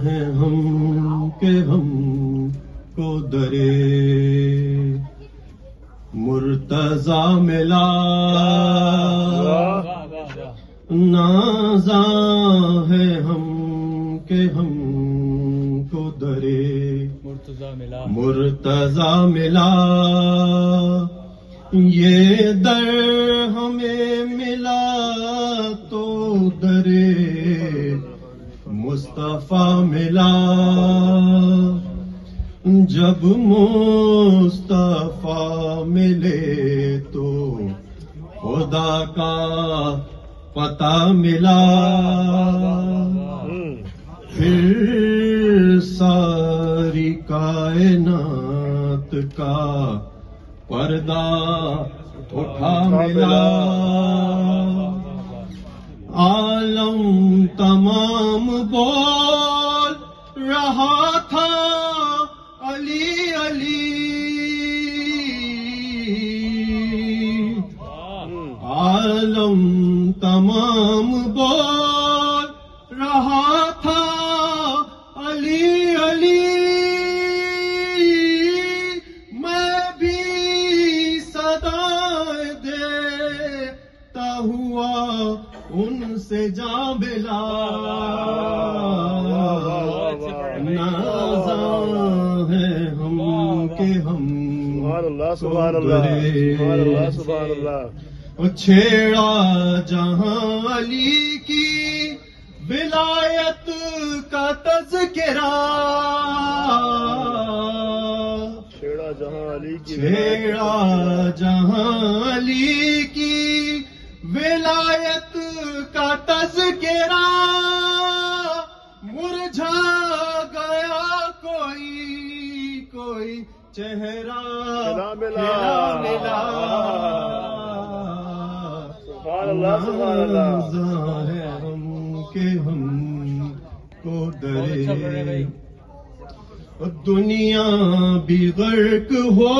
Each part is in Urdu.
ہیں ہم کہ ہم کو درے مرتضی ملا، نازاں ہے ہم کہ ہم کو درے مرتضی ملا، یہ در ہمیں ملا تو درے مصطفیٰ ملا، جب مصطفیٰ ملے تو خدا کا پتہ ملا، پھر ساری کائنات کا پردہ اٹھا ملا، عالم تمام بول رہا تھا علی علی، عالم تمام بول رہا تھا علی علی، میں بھی صدائیں دیتا ہوا ان سے جا ملا، نازاں ہے ہم کہ ہم سبحان اللہ سبحان اللہ، چھیڑا جہاں علی کی ولایت کا تذکرہ، چھیڑا جہاں علی کی چھیڑا جہاں علی کی ولایت کا تذکرہ، مرجھا گیا کوئی چہرہ ملا، ملا، سبحان اللہ سبحان اللہ، نازاں ہے ہم کہ ہم کو درے، دنیا بھی غرق ہو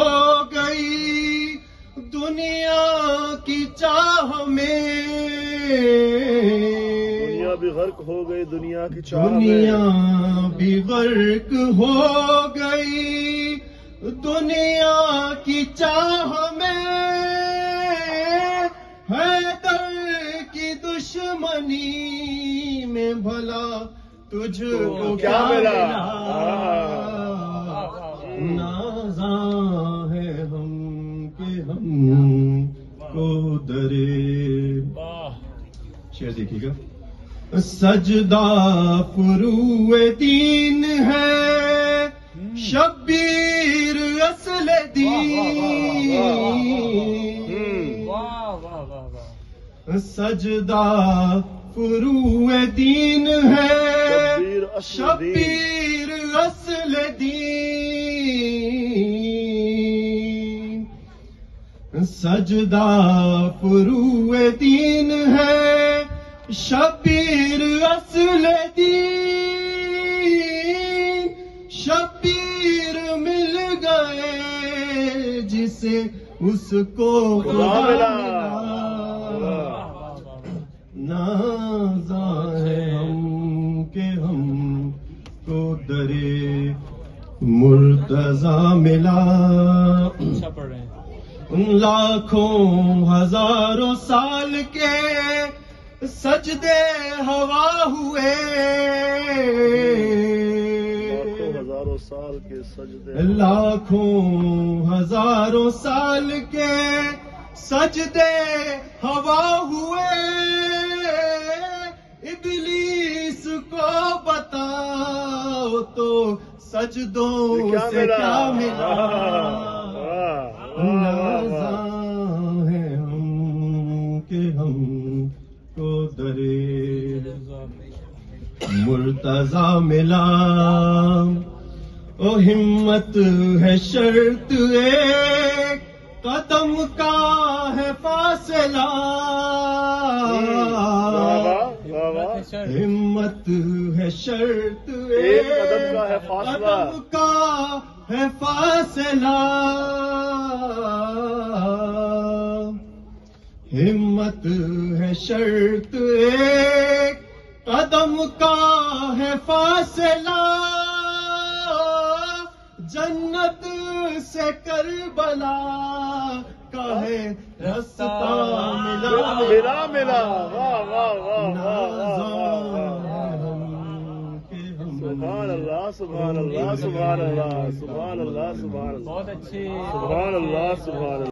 گئی دنیا کی چاہ میں، دنیا بھی غرق ہو گئی دنیا کی چاہ میں، دنیا بھی غرق ہو گئی دنیا کی چاہ میں، حیدر کی دشمنی میں بھلا تجھ کو کیا ملا، نازاں ہے ہم کہ ہم کو درے، شعر دیکھیے گا، سجدہ فروع دین ہے شبیر اصل دین، سجدہ فروع دین ہے شبیر اصل دین، سجدہ فروع دین ہے شبیر اصل دین، شبیر مل گئے جسے اس کو خدا ملا، نازاں ہے ہم کہ ہم کو درے مرتضی ملا، لاکھوں ہزاروں سال کے سجدے ہوا ہوئے، ہزاروں سال کے سجدے، لاکھوں ہزاروں سال کے سجدے ہوا ہوئے، ابلیس کو بتاؤ تو سجدوں سے کیا ملا، نازاں ہے ہم کہ ہم کو درے مرتضی ملا، او ہمت ہے شرط ایک قدم کا ہے فاصلہ، ہمت ہے شرط ایک قدم کا ہے فاصلہ، قدم کا ہے فاصلہ، ہمت ہے شرط ایک قدم کا ہے فاصلہ جنت سے کربلا کا ہے رستہ ملا ملا واہ واہ واہ واہ سبحان اللہ سبحان اللہ سبحان اللہ سبحان اللہ سبحان اللہ بہت اچھی سبحان اللہ سبحان اللہ